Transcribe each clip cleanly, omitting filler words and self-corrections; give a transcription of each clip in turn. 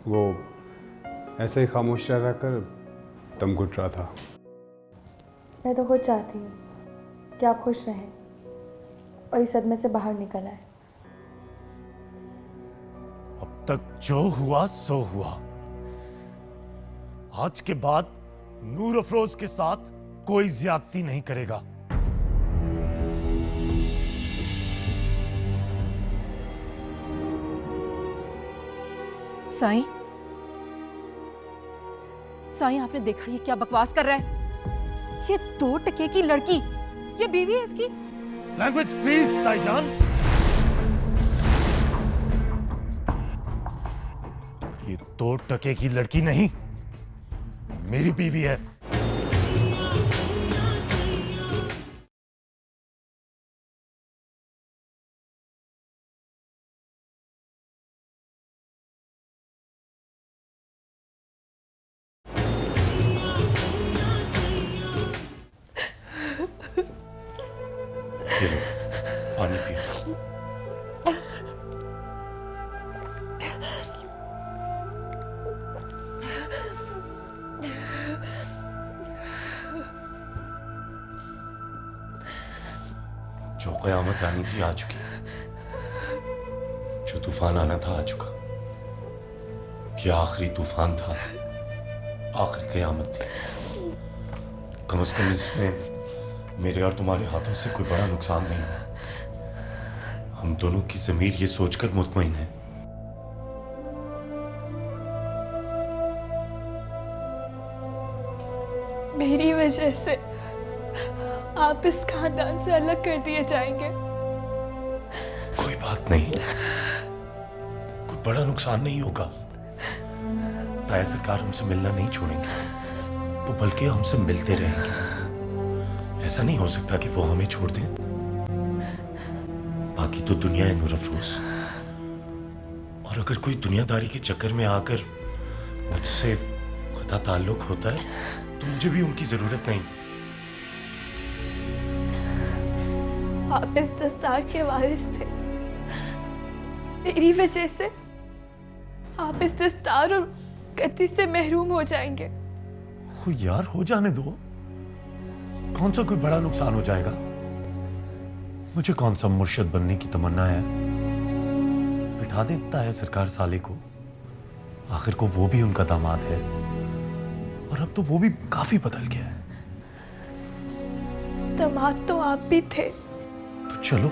वो ऐसे ही खामोश रह कर दम घुट रहा था। मैं तो खुद चाहती हूँ कि आप खुश रहें और इस सदमे से बाहर निकल आए। अब तक जो हुआ सो हुआ। आज के बाद नूर अफरोज के साथ कोई ज्यादती नहीं करेगा। साईं, साईं आपने देखा ये क्या बकवास कर रहा है? ये 2 टके की लड़की, ये बीवी है इसकी। लैंग्वेज प्लीज ताईजान। ये 2 टके की लड़की नहीं, मेरी बीवी है। ये लो, पानी पियो। जो कयामत आनी थी आ चुकी, जो तूफान आना था आ चुका। ये आखिरी तूफान था, आखिरी कयामत थी। कम से कम इसमें मेरे और तुम्हारे हाथों से कोई बड़ा नुकसान नहीं हुआ। हम दोनों की ज़मीर ये सोचकर मुतमईन है। मेरी वजह से आप इस खानदान से अलग कर दिए जाएंगे। कोई बात नहीं, कोई बड़ा नुकसान नहीं होगा। ताया सरकार हमसे मिलना नहीं छोड़ेंगे, वो बल्कि हमसे मिलते रहेंगे। ऐसा नहीं हो सकता कि वो हमें छोड़ दें। बाकी तो दुनिया है नूर अफरोज, और अगर कोई दुनियादारी के चक्कर में आकर मुझसे खुदा ताल्लुक होता है तो मुझे भी उनकी जरूरत नहीं। आप इस दस्तार के वारिस थे। मेरी वजह से आप इस दस्तार और गद्दी से महरूम हो जाएंगे। हो यार, हो जाने दो। कौन सा कोई बड़ा नुकसान हो जाएगा? मुझे कौन सा मुर्शिद बनने की तमन्ना है? बिठा देता है सरकार साले को। आखिर को वो भी उनका दामाद है, और अब तो वो भी काफी बदल गया है। दामाद तो आप भी थे। तो चलो,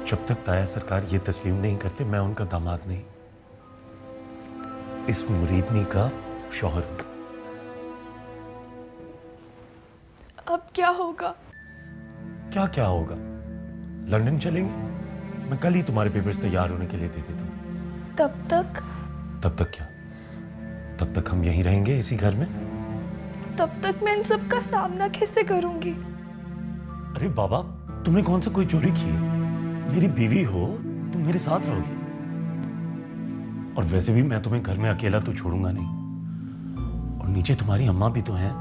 जब तक ताया सरकार ये तस्लीम नहीं करते मैं उनका दामाद नहीं, इस मुरीदनी का शौहर हूं। अब क्या होगा? क्या क्या होगा? लंदन चलेंगे। मैं कल ही तुम्हारे पेपर्स तैयार होने के लिए दे देता हूं। तब तक? तब तक क्या? तब तक हम यहीं रहेंगे, इसी घर में। तब तक मैं इन सब का सामना कैसे करूंगी? अरे बाबा, तुमने कौन सा कोई चोरी की है? मेरी बीवी हो, तुम मेरे साथ रहोगी। और वैसे भी मैं तुम्हें घर में अकेला तो छोड़ूंगा नहीं, और नीचे तुम्हारी अम्मा भी तो हैं।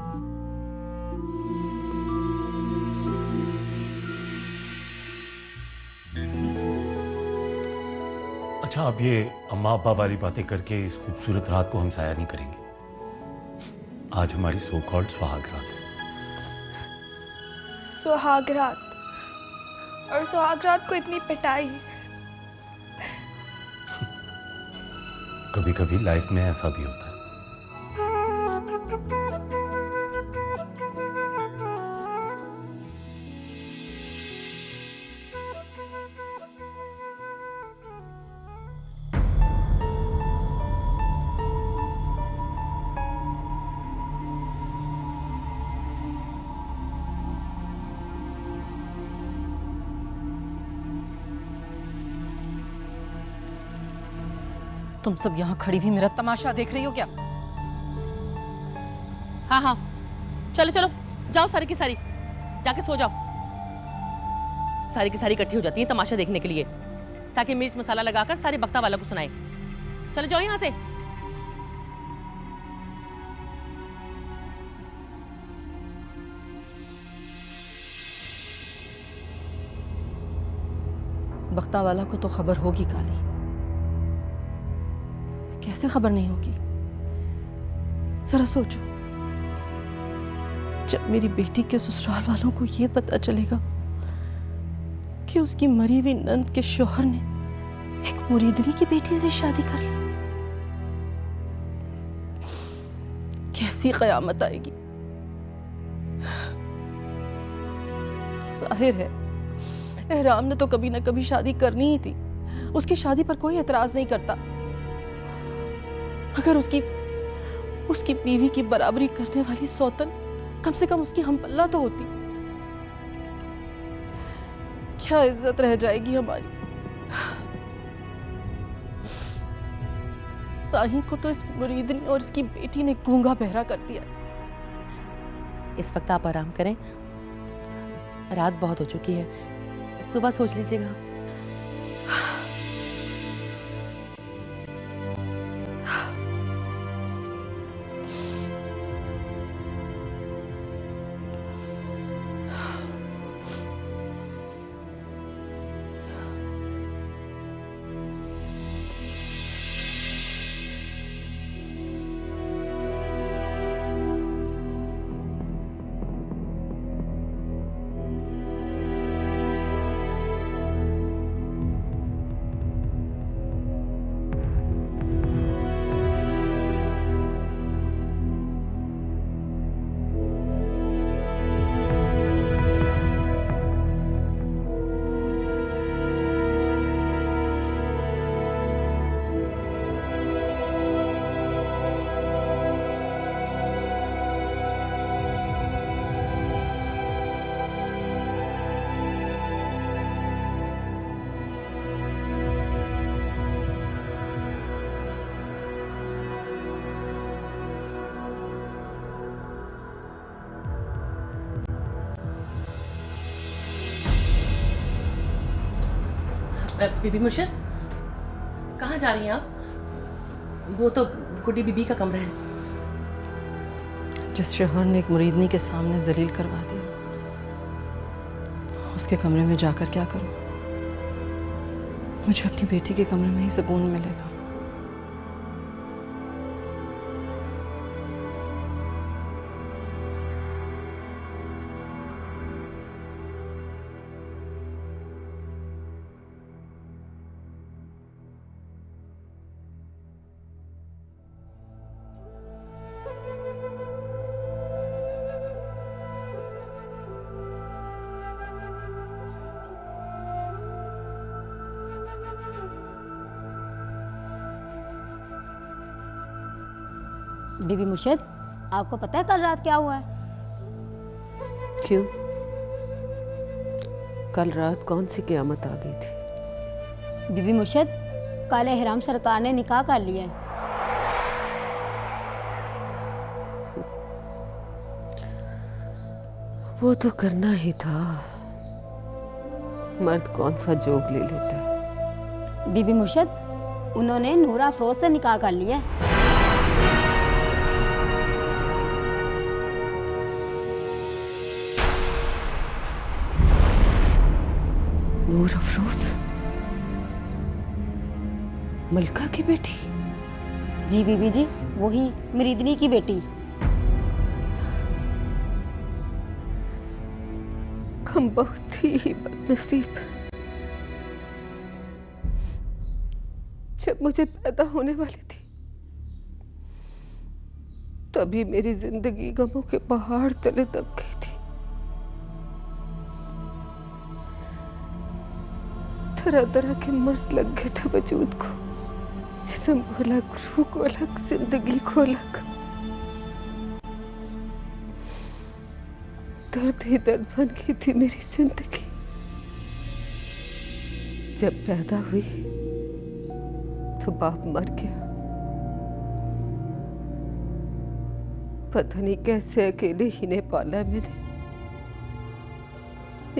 अच्छा, अब ये अम्मा अब्बा वाली बातें करके इस खूबसूरत रात को हम साया नहीं करेंगे। आज हमारी सो कॉल्ड सुहाग रात है। सुहाग रात? और सुहाग रात को इतनी पिटाई? कभी कभी लाइफ में ऐसा भी होता है। तुम सब यहाँ खड़ी हुई मेरा तमाशा देख रही हो क्या? हाँ हाँ, चलो चलो, जाओ सारी की सारी, जाके सो जाओ। सारी की सारी इकट्ठी हो जाती है तमाशा देखने के लिए, ताकि मिर्च मसाला लगाकर सारे बख्ता वालों को सुनाए। चलो जाओ यहाँ से। बख्ता वाला को तो खबर होगी काली, कि कैसे खबर नहीं होगी? जरा सोचो, जब मेरी बेटी के ससुराल वालों को यह पता चलेगा कि उसकी मरी हुई नंद के शौहर ने एक मुरीदनी की बेटी से शादी कर ली, कैसी कयामत आएगी। जाहिर है एहराम ने तो कभी ना कभी शादी करनी ही थी, उसकी शादी पर कोई एतराज नहीं करता, मगर उसकी बीवी की बराबरी करने वाली सौतन कम से कम उसकी हमपल्ला तो होती। क्या इज्जत रह जाएगी हमारी। साही को तो इस मुरीदनी और इसकी बेटी ने गूंगा बहरा कर दिया। इस वक्त आप आराम करें, रात बहुत हो चुकी है, सुबह सोच लीजिएगा। बीबी मुर्शिद, कहाँ जा रही हैं आप? वो तो गुड्डी बीबी का कमरा है। जिस शोहर ने एक मुरीदनी के सामने जलील करवा दिया, उसके कमरे में जाकर क्या करूं? मुझे अपनी बेटी के कमरे में ही सुकून मिलेगा। बीबी मुर्शिद, आपको पता है कल रात क्या हुआ है? क्यों? कल रात कौन सी क़यामत आ गई थी? बीबी मुर्शिद, काले हिराम सरकार ने निकाह कर लिया है। वो तो करना ही था, मर्द कौन सा जोग ले लेता है। बीबी मुर्शिद, उन्होंने नूरा अफरोज से निकाह कर लिया है। नूर अफरोज मलका की बेटी? जी बीबी जी, वही मुरीदनी की बेटी। हम बहुत ही बदनसीब। जब मुझे पैदा होने वाली थी तभी मेरी जिंदगी गमों के पहाड़ तले दब गई थी। तरह तरह के मर्ज लग गए थे वजूद को, जिस्म को अलग, रूह को अलग, जिंदगी को अलग। दर्द ही दर्द बन गई थी मेरी जिंदगी। जब पैदा हुई तो बाप मर गया। पता नहीं कैसे अकेले ही ने पाला मैंने।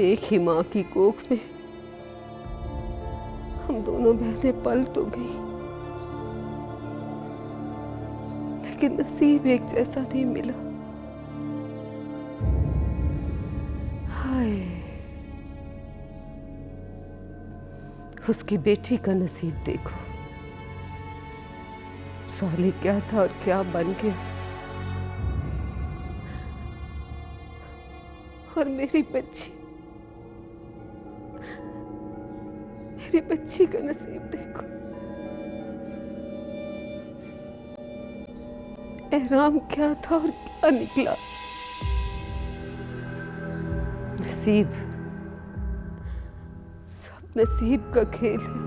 एक ही माँ की कोख में हम दोनों बहनें पल तो गई, लेकिन नसीब एक जैसा नहीं मिला। हाय, उसकी बेटी का नसीब देखो। साले क्या था और क्या बन गया। और मेरी बच्ची का नसीब देखो। एहराम क्या था और क्या निकला। नसीब, सब नसीब का खेल है।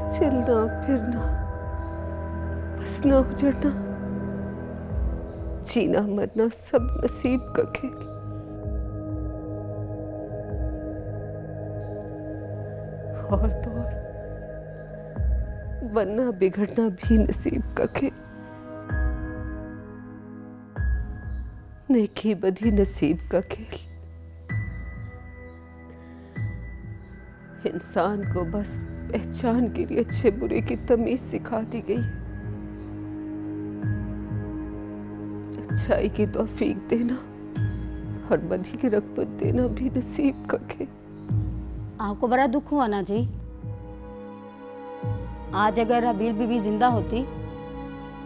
चलना फिरना, बसना उजड़ना, जीना मरना, सब नसीब का खेल। और तो और बनना बिगड़ना भी नसीब का खेल। नेकी बदी नसीब का खेल। इंसान को बस पहचान के लिए अच्छे बुरे की तमीज सिखा दी गई है। अच्छाई की तौफीक देना और बदी की रग़बत देना भी नसीब का खेल। आपको बड़ा दुख हुआ ना जी। आज अगर रबील बीवी जिंदा होती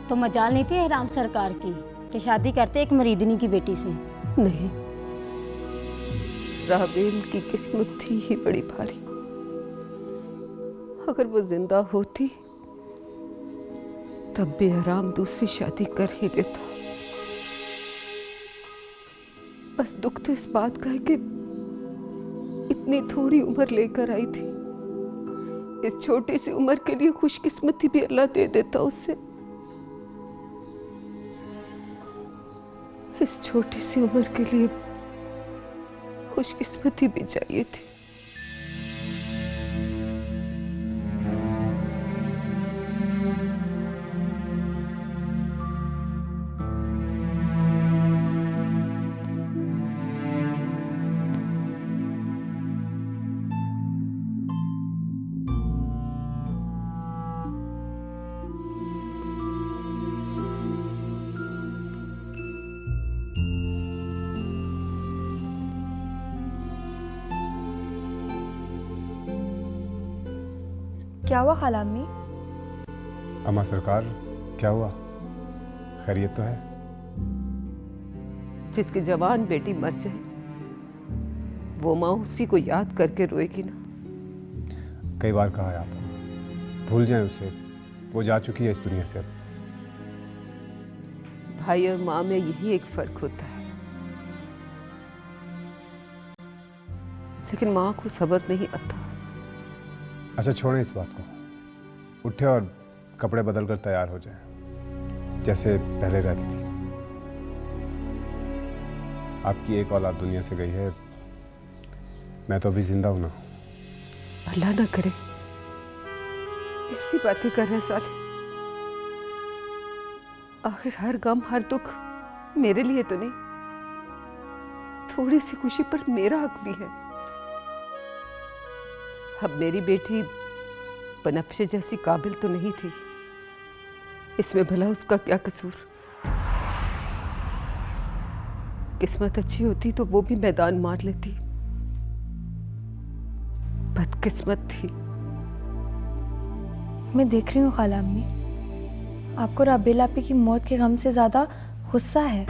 तो मजाल नहीं थी एहराम सरकार की कि शादी करते एक मरीदनी की बेटी से। नहीं, राबेल की किस्मत थी ही बड़ी भारी। अगर वो जिंदा होती तब भी एहराम दूसरी शादी कर ही लेता। बस दुख तो इस बात का है कि इतनी थोड़ी उम्र लेकर आई थी। इस छोटी सी उम्र के लिए खुशकिस्मती भी अल्लाह दे देता उसे। इस छोटी सी उम्र के लिए खुशकिस्मती भी चाहिए थी। क्या हुआ खाला अम्मी? अम्मा सरकार, क्या हुआ? खैरियत तो है? जिसकी जवान बेटी मर जाए वो माँ उसी को याद करके रोएगी ना। कई बार कहा है आपने, भूल जाएं उसे, वो जा चुकी है इस दुनिया से अब। भाई और माँ में यही एक फर्क होता है। लेकिन माँ को सब्र नहीं आता। अच्छा छोड़ें इस बात को, उठे और कपड़े बदल कर तैयार हो जाएं, जैसे पहले रहती थी। आपकी एक औलाद दुनिया से गई है, मैं तो अभी जिंदा हूं ना। अल्लाह ना करे, कैसी बातें कर रहे साले। आखिर हर गम हर दुख मेरे लिए तो नहीं, थोड़ी सी खुशी पर मेरा हक भी है। अब मेरी बेटी बनफ्शे जैसी काबिल तो नहीं थी, इसमें भला उसका क्या कसूर। किस्मत अच्छी होती तो वो भी मैदान मार लेती। बदकिस्मत थी। मैं देख रही हूँ खाला अम्मी, आपको राबेल आपी की मौत के गम से ज़्यादा गुस्सा है,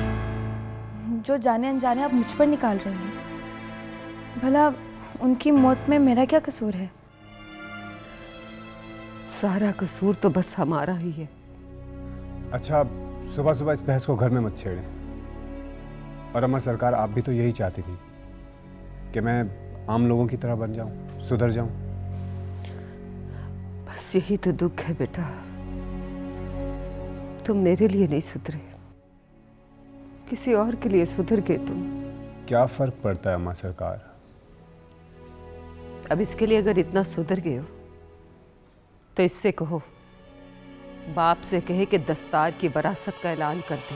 जो जाने अनजाने आप मुझ पर निकाल रही हैं। भला उनकी मौत में मेरा क्या कसूर है? सारा कसूर तो बस हमारा ही है। अच्छा, सुबह सुबह इस बहस को घर में मत छेड़ें। और अम्मा सरकार, आप भी तो यही चाहती थी कि मैं आम लोगों की तरह बन जाऊं, सुधर जाऊं। बस यही तो दुख है बेटा, तुम मेरे लिए नहीं सुधरे, किसी और के लिए सुधर गए तुम। क्या फर्क पड़ता है अम्मा सरकार? अब इसके लिए अगर इतना सुधर गए हो तो इससे कहो, बाप से कहे कि दस्तार की वरासत का ऐलान कर दे।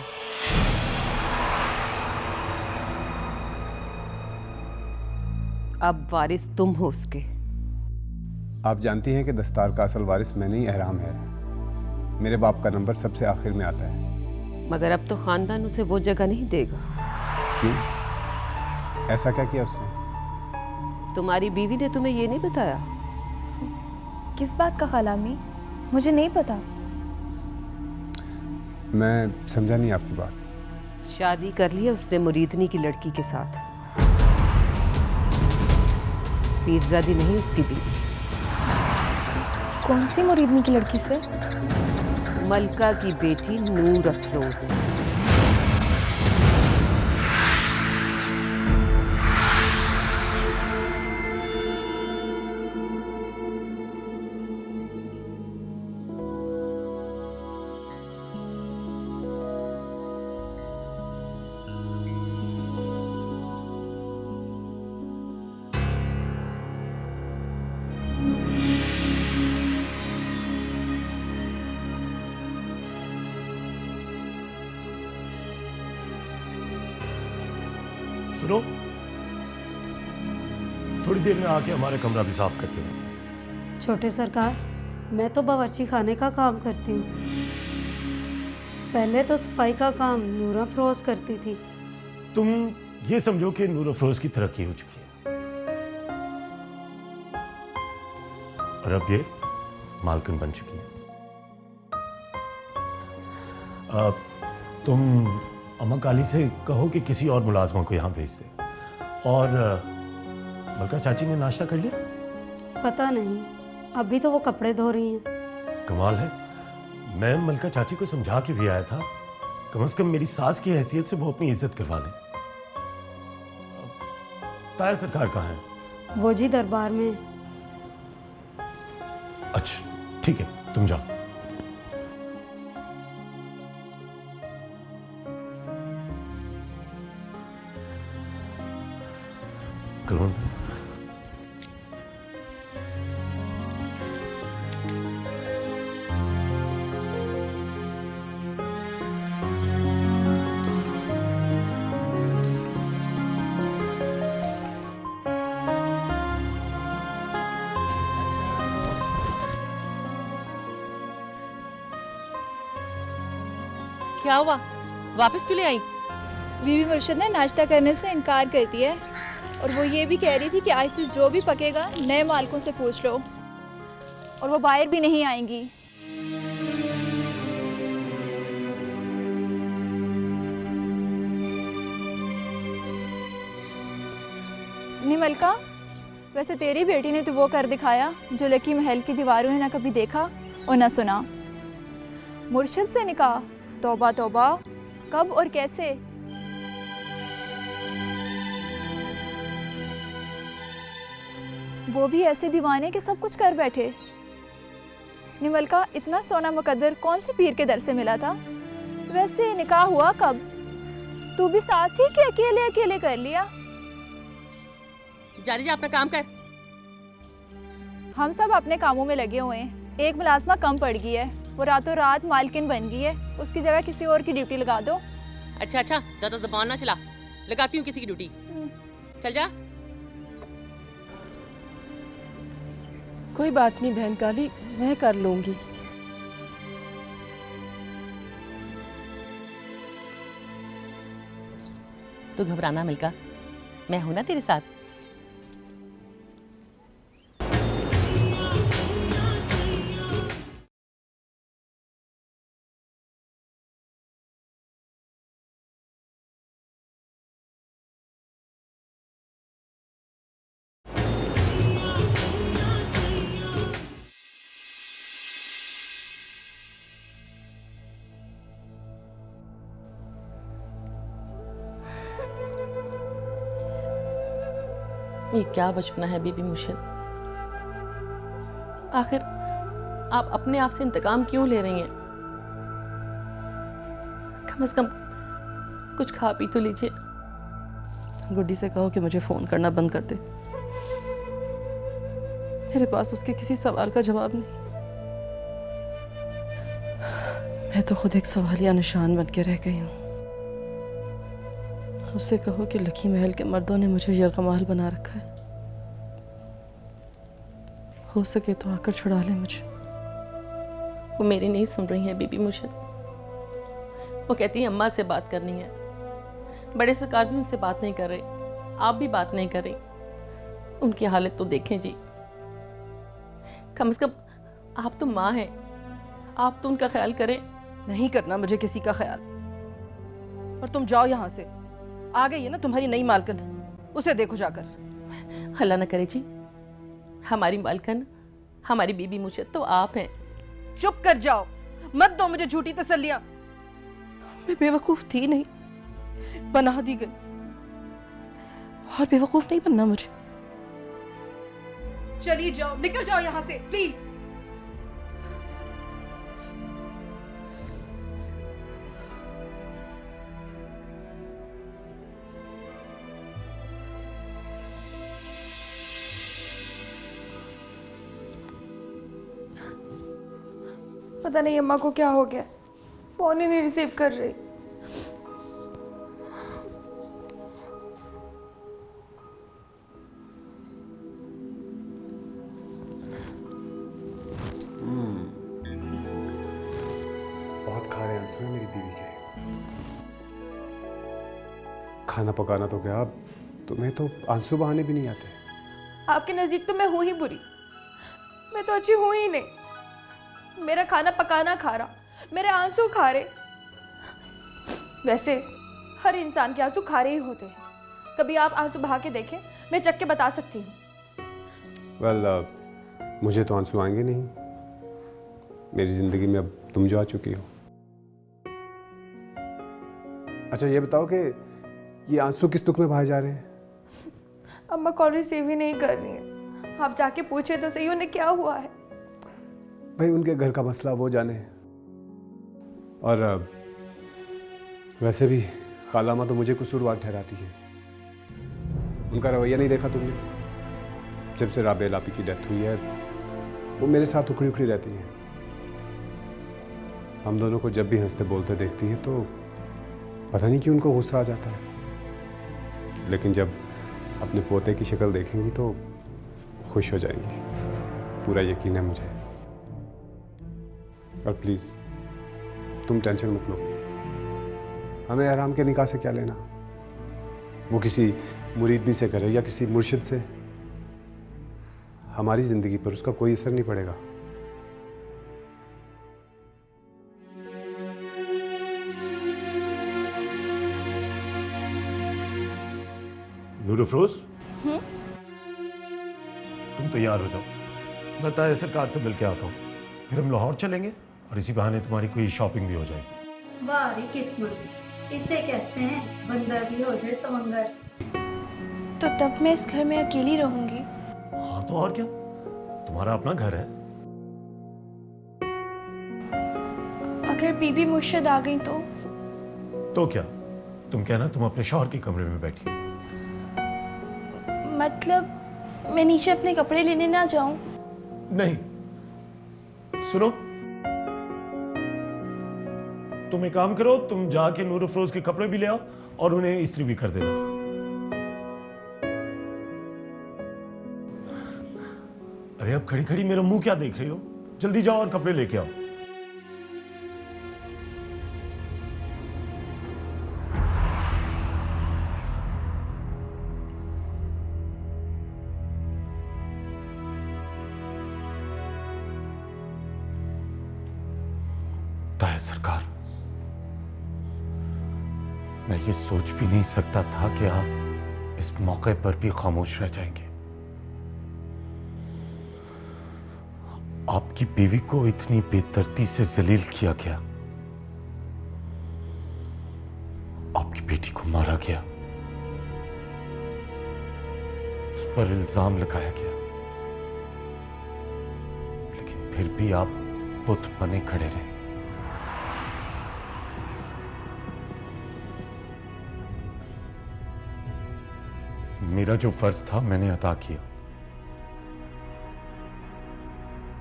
अब वारिस तुम हो उसके। आप जानती हैं कि दस्तार का असल वारिस मैं नहीं, एहराम है। मेरे बाप का नंबर सबसे आखिर में आता है। मगर अब तो खानदान उसे वो जगह नहीं देगा। क्यों? ऐसा क्या किया उसने? तुम्हारी बीवी ने तुम्हें ये नहीं बताया? किस बात का खाला अम्मी? मुझे नहीं पता। मैं समझा नहीं आपकी बात। शादी कर ली है उसने मुरीदनी की लड़की के साथ। पीरजादी नहीं, उसकी बीवी। कौन सी मुरीदनी की लड़की से? मलका की बेटी नूर अफरोज। सुनो, थोड़ी देर में आके हमारा कमरा भी साफ करते रहो। छोटे सरकार, मैं तो बावर्ची खाने का काम करती हूँ। पहले तो सफाई का काम नूरा फरोज करती थी। तुम ये समझो कि नूर अफरोज की तरक्की हो चुकी है और अब ये मालकिन बन चुकी है। अब तुम अम्मा काली से कहो कि किसी और मुलाजमा को यहाँ भेज दे। और मलका चाची ने नाश्ता कर लिया? पता नहीं, अभी तो वो कपड़े धो रही हैं। कमाल है, मैं मलका चाची को समझा के भी आया था, कम से कम मेरी सास की हैसियत से वो अपनी इज्जत करवा लें। ताया सरकार कहाँ है? वो जी दरबार में। अच्छा ठीक है, तुम जाओ। कौन? क्या हुआ, वापस क्यों ले आई? बीवी मुर्शिद ने नाश्ता करने से इनकार कर दिया है और वो ये भी कह रही थी कि आज से जो भी पकेगा नए मालिकों से पूछ लो, और वो बाहर भी नहीं आएंगी। नहीं मलका, वैसे तेरी बेटी ने तो वो कर दिखाया जो लकी महल की दीवारों ने ना कभी देखा और ना सुना। मुर्शिद से निकाह, तौबा तौबा, कब और कैसे? वो भी ऐसे दीवाने के सब कुछ कर बैठे। निमल का इतना सोना मुकद्दर कौन से पीर के दर से मिला था? वैसे निकाह हुआ कब? तू भी साथ ही कि अकेले अकेले कर लिया? जा अपना काम कर। हम सब अपने कामों में लगे हुए हैं। एक मुलाजमा कम पड़ गई है, वो रातों रात मालकिन बन गई है। उसकी जगह किसी और की ड्यूटी लगा दो। अच्छा, ज्यादा ज़बान ना चला, लगाती हूँ किसी की ड्यूटी। चल जा। कोई बात नहीं बहन काली, मैं कर लूंगी। तू घबराना मिल्का, मैं हूं ना तेरे साथ। ये क्या बचपना है बीबी मुर्शिद? आखिर आप अपने आप से इंतकाम क्यों ले रही हैं? कम से कम कुछ खा पी तो लीजिए। गुड्डी से कहो कि मुझे फोन करना बंद कर दे। मेरे पास उसके किसी सवाल का जवाब नहीं। मैं तो खुद एक सवालिया निशान बन के रह गई हूँ। उससे कहो कि लकी महल के मर्दों ने मुझे यरगमाल बना रखा है। हो सके तो आकर छुड़ा ले मुझे। वो मेरी नहीं सुन रही है बीबी मुर्शिद। वो कहती है अम्मा से बात करनी है। बड़े सरकार भी उनसे बात नहीं कर रहे, आप भी बात नहीं कर रही। उनकी हालत तो देखें जी। कम से कम आप तो माँ हैं, आप तो उनका ख्याल करें। नहीं करना मुझे किसी का ख्याल। और तुम जाओ यहाँ से। आ गई है ना तुम्हारी नई मालकिन, उसे देखो जाकर। अल्लाह ना करे जी, हमारी मालकिन, हमारी बीबी मुर्शिद तो आप हैं। चुप कर जाओ, मत दो मुझे झूठी तसल्लियां। मैं बेवकूफ थी नहीं, बना दी गई। और बेवकूफ नहीं बनना मुझे। चलिए जाओ, निकल जाओ यहाँ से प्लीज। पता नहीं अम्मा को क्या हो गया, फोन ही नहीं रिसीव कर रही। बहुत खारे आंसू हैं मेरी बीवी के। खाना पकाना तो क्या, तुम्हें तो आंसू बहाने भी नहीं आते। आपके नज़दीक तो मैं हूँ ही बुरी, मैं तो अच्छी हूँ ही नहीं। मेरा खाना पकाना खारा, मेरे आंसू खारे। वैसे हर इंसान के आंसू खारे ही होते हैं। कभी आप आंसू बहा के देखें, मैं चख के बता सकती हूँ। मुझे तो आंसू आएंगे नहीं। मेरी जिंदगी में अब तुम जो आ चुकी हो। अच्छा ये बताओ कि ये आंसू किस दुख में बहाए जा रहे हैं? अम्मा कॉल रिसीव ही नहीं कर रही है। आप जाके पूछे तो सही उन्हें क्या हुआ है। भाई उनके घर का मसला वो जाने। और वैसे भी खालामा तो मुझे कसूरवार ठहराती है। उनका रवैया नहीं देखा तुमने? जब से राबे लापी की डेथ हुई है वो मेरे साथ उखड़ी उखड़ी रहती है। हम दोनों को जब भी हंसते बोलते देखती हैं तो पता नहीं क्यों उनको गुस्सा आ जाता है, लेकिन जब अपने पोते की शक्ल देखेंगी तो खुश हो जाएंगी, पूरा यकीन है मुझे। और प्लीज़ तुम टेंशन मत लो, हमें आराम के निकाह से क्या लेना। वो किसी मुरीदनी से करे या किसी मुर्शिद से, हमारी ज़िंदगी पर उसका कोई असर नहीं पड़ेगा। नूर अफरोज, तुम तैयार हो जाओ, मैं ताया सरकार से मिल के आता हूँ। फिर हम लाहौर चलेंगे और इसी बहाने तुम्हारी कोई शॉपिंग भी हो जाएगी। वाह रे किस्मत, इसे कहते हैं बंदर भी हो जाए तमंगर। तो तब मैं इस घर में अकेली रहूंगी। हाँ तो और क्या, तुम्हारा अपना घर है। अगर बीबी मुर्शिद आ गई तो क्या, तुम कहना तुम अपने शौहर के कमरे में बैठी हो। मतलब मैं नीचे अपने कपड़े लेने ना जाऊं? नहीं, सुनो, तुम एक काम करो, तुम जाके नूर अफरोज के कपड़े भी ले आओ और उन्हें इस्त्री भी कर देना। अरे अब खड़ी खड़ी मेरा मुंह क्या देख रही हो, जल्दी जाओ और कपड़े लेके आओ। ताया सरकार, मैं ये सोच भी नहीं सकता था कि आप इस मौके पर भी खामोश रह जाएंगे। आपकी बीवी को इतनी बेदर्दी से जलील किया गया, आपकी बेटी को मारा गया, उस पर इल्जाम लगाया गया, लेकिन फिर भी आप बुत बने खड़े रहे। मेरा जो फर्ज था मैंने अदा किया,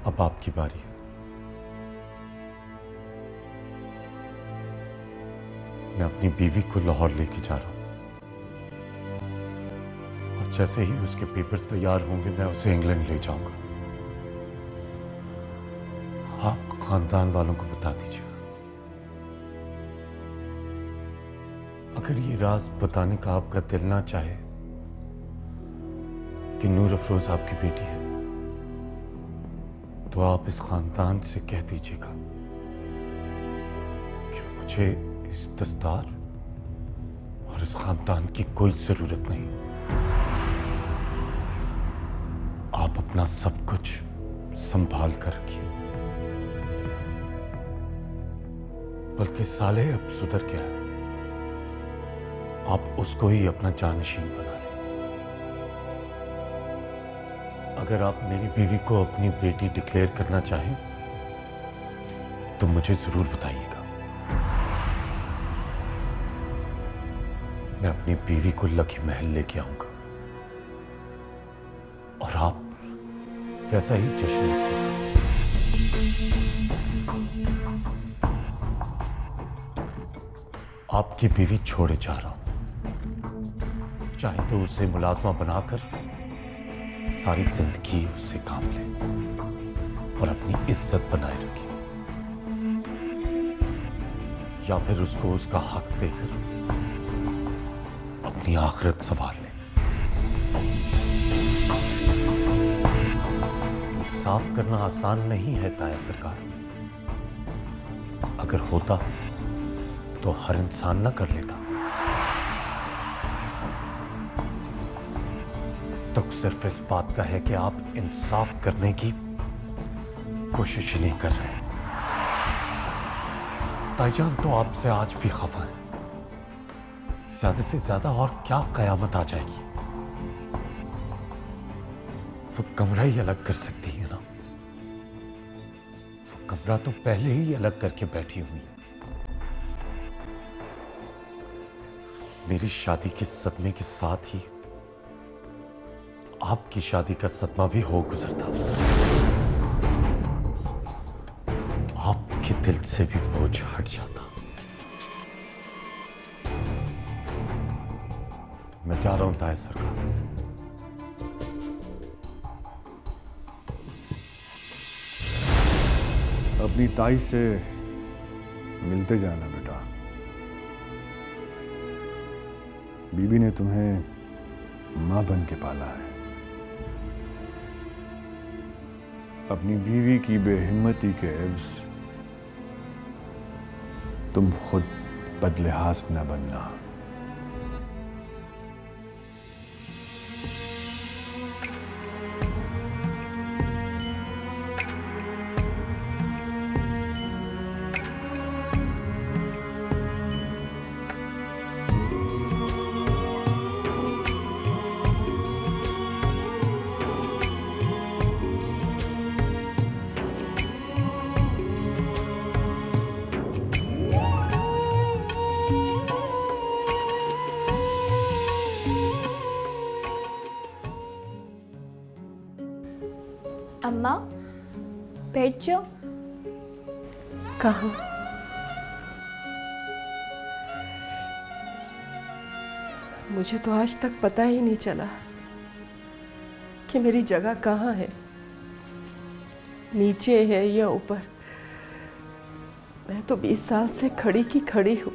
अब आपकी बारी है। मैं अपनी बीवी को लाहौर लेके जा रहा हूं और जैसे ही उसके पेपर्स तैयार होंगे मैं उसे इंग्लैंड ले जाऊंगा। आप खानदान वालों को बता दीजिएगा। अगर ये राज बताने का आपका दिल ना चाहे कि नूर अफरोज आपकी बेटी है, तो आप इस खानदान से कह दीजिएगा कि मुझे इस दस्तार और इस खानदान की कोई जरूरत नहीं। आप अपना सब कुछ संभाल कर रखिए। बल्कि साले अब सुधर गया है, आप उसको ही अपना जानशीन बना लें। अगर आप मेरी बीवी को अपनी बेटी डिक्लेयर करना चाहें तो मुझे जरूर बताइएगा। मैं अपनी बीवी को लकी महल लेके आऊंगा और आप वैसा ही जश्न रखिएगा। आपकी बीवी छोड़े जा रहा हूं, चाहे तो उसे मुलाजमा बनाकर सारी जिंदगी उससे काम ले और अपनी इज्जत बनाए रखे, या फिर उसको उसका हक देकर अपनी आखिरत संवार ले। साफ करना आसान नहीं है ताया सरकार। अगर होता तो हर इंसान ना कर लेता। दुख सिर्फ इस बात का है कि आप इंसाफ करने की कोशिश ही नहीं कर रहे। ताईजान तो आपसे आज भी खफा है। ज्यादा से ज्यादा और क्या कयामत आ जाएगी? वो कमरा ही अलग कर सकती है ना। वो कमरा तो पहले ही अलग करके बैठी हुई है। मेरी शादी के सदमे के साथ ही आपकी शादी का सदमा भी हो गुजरता। आपके दिल से भी बोझ हट जाता। मैं जा रहा हूं ताया सरकार। अपनी ताई से मिलते जाना बेटा। बीबी ने तुम्हें मां बन के पाला है। अपनी बीवी की बेहिम्मती के एवज तुम खुद बदलिहाज न बनना। अम्मा बैठ जाओ। कहाँ? मुझे तो आज तक पता ही नहीं चला कि मेरी जगह कहाँ है, नीचे है या ऊपर। मैं तो 20 साल से खड़ी की खड़ी हूँ।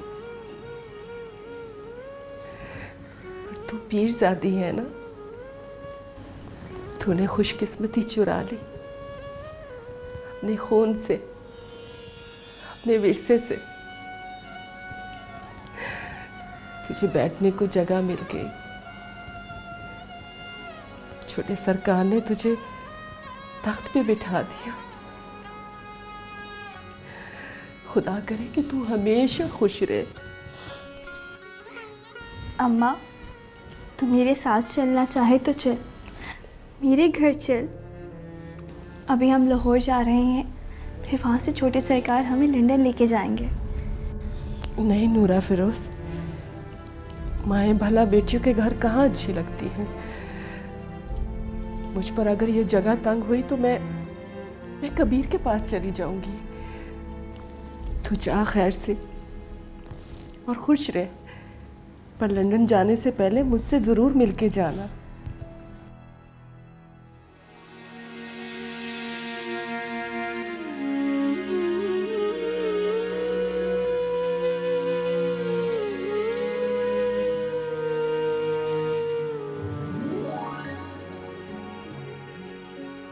पर तू पीरजादी है ना, तूने खुशकिस्मती चुरा ली अपने खून से, अपने विरसे से। तुझे बैठने को जगह मिल गई। छोटे सरकार ने तुझे तख्त पे बिठा दिया। खुदा करे कि तू हमेशा खुश रहे। अम्मा तू मेरे साथ चलना चाहे तो चल, मेरे घर चल। अभी हम लाहौर जा रहे हैं, फिर वहाँ से छोटे सरकार हमें लंदन लेके जाएंगे। नहीं नूरा फिरोज, माएँ भला बेटियों के घर कहाँ अच्छी लगती हैं। मुझ पर अगर ये जगह तंग हुई तो मैं कबीर के पास चली जाऊंगी। तू जा खैर से और खुश रह, पर लंदन जाने से पहले मुझसे ज़रूर मिलके जाना।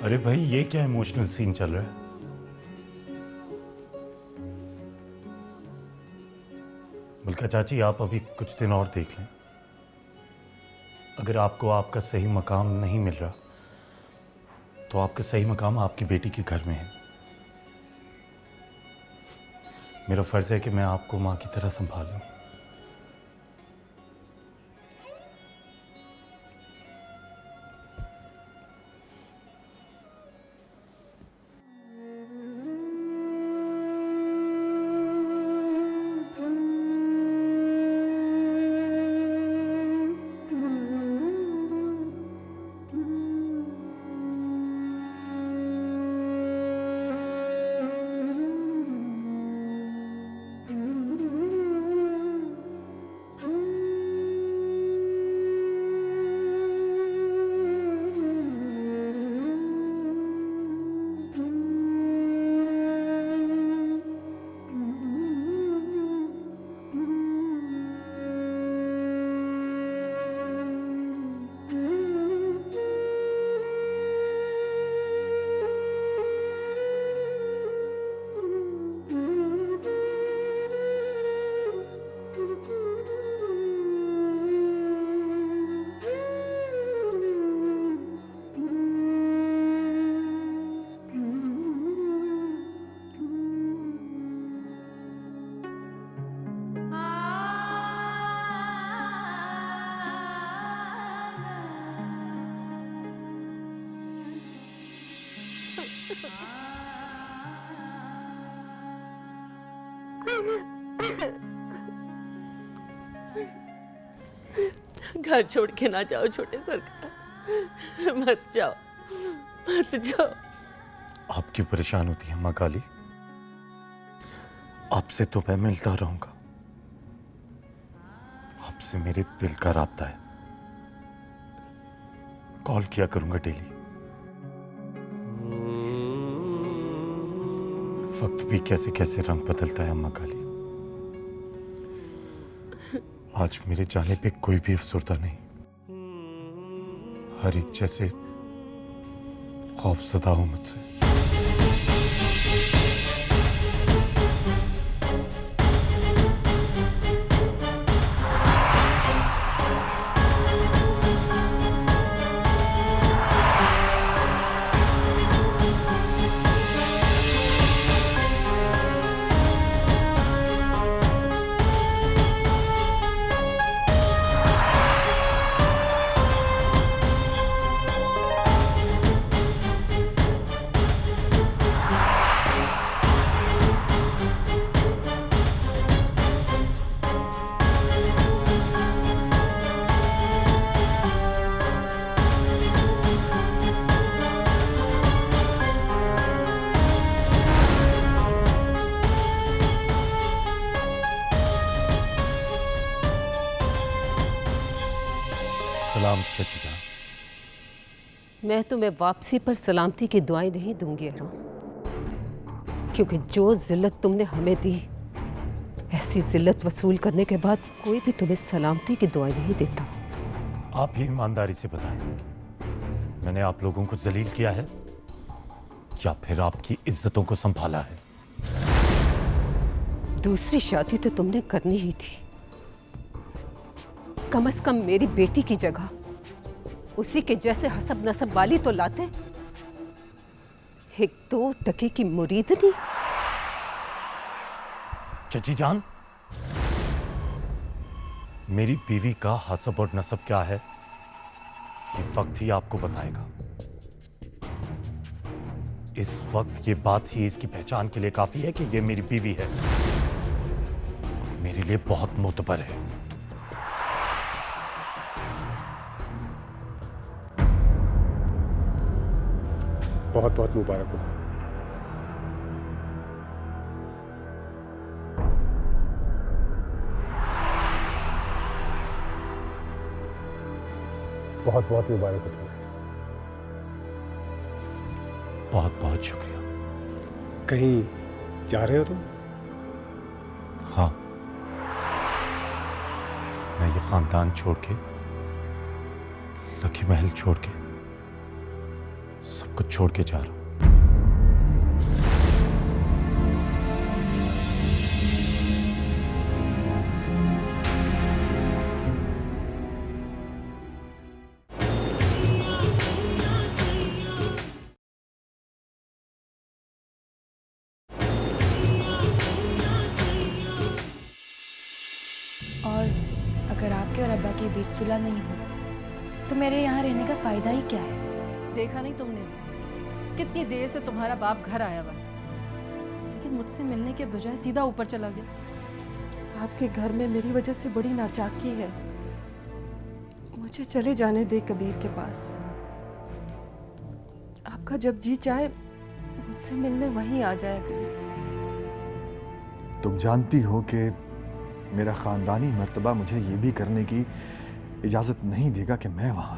अरे भाई, ये क्या इमोशनल सीन चल रहा है? मलका चाची, आप अभी कुछ दिन और देख लें। अगर आपको आपका सही मकाम नहीं मिल रहा तो आपका सही मकाम आपकी बेटी के घर में है। मेरा फर्ज है कि मैं आपको मां की तरह संभालूं। घर छोड़ के ना जाओ छोटे सरकार, मत जाओ, मत जाओ। आप क्यों परेशान होती हैं मां काली? आपसे तो मैं मिलता रहूंगा। आपसे मेरे दिल का राब्ता है। कॉल किया करूंगा डेली। वक्त भी कैसे कैसे रंग बदलता है अम्मा काली। आज मेरे जाने पे कोई भी अफसरदा नहीं। हर एक जैसे खौफजदा हूं मुझसे। सलाम चाची जान। मैं तुम्हें वापसी पर सलामती की दुआएं नहीं दूंगी अरुण, क्योंकि जो जिल्लत तुमने हमें दी, ऐसी जिल्लत वसूल करने के बाद कोई भी तुम्हें सलामती की दुआएं नहीं देता। आप ही ईमानदारी से बताएं, मैंने आप लोगों को जलील किया है या फिर आपकी इज्जतों को संभाला है? दूसरी शादी तो तुमने करनी ही थी। कम से कम मेरी बेटी की जगह उसी के जैसे हसब नसब वाली तो लाते। एक 2 टके की मुरीदनी। चाची जान, मेरी बीवी का हसब और नसब क्या है ये वक्त ही आपको बताएगा। इस वक्त ये बात ही इसकी पहचान के लिए काफी है कि ये मेरी बीवी है, मेरे लिए बहुत मोतबर है। बहुत बहुत मुबारक हो। बहुत बहुत मुबारक हो तुम्हें। बहुत बहुत शुक्रिया। कहीं जा रहे हो तुम? हाँ, मैं ये खानदान छोड़ के, लकी महल छोड़ के सब कुछ छोड़ के जा रहा हूं। और अगर आपके और अब्बा के बीच सुलह नहीं हुई तो मेरे यहाँ रहने का फ़ायदा ही क्या है? देखा नहीं तुमने कितनी देर से तुम्हारा बाप घर आया हुआ, लेकिन मुझसे मिलने के बजाय सीधा ऊपर चला गया। आपके घर में मेरी वजह से बड़ी नाचाकी है। मुझे चले जाने दे कबीर के पास। आपका जब जी चाहे मुझसे मिलने वहीं आ जाया करें। तुम जानती हो कि मेरा ख़ानदानी मर्तबा मुझे ये भी करने की इजाज़त नहीं देगा कि मैं वहाँ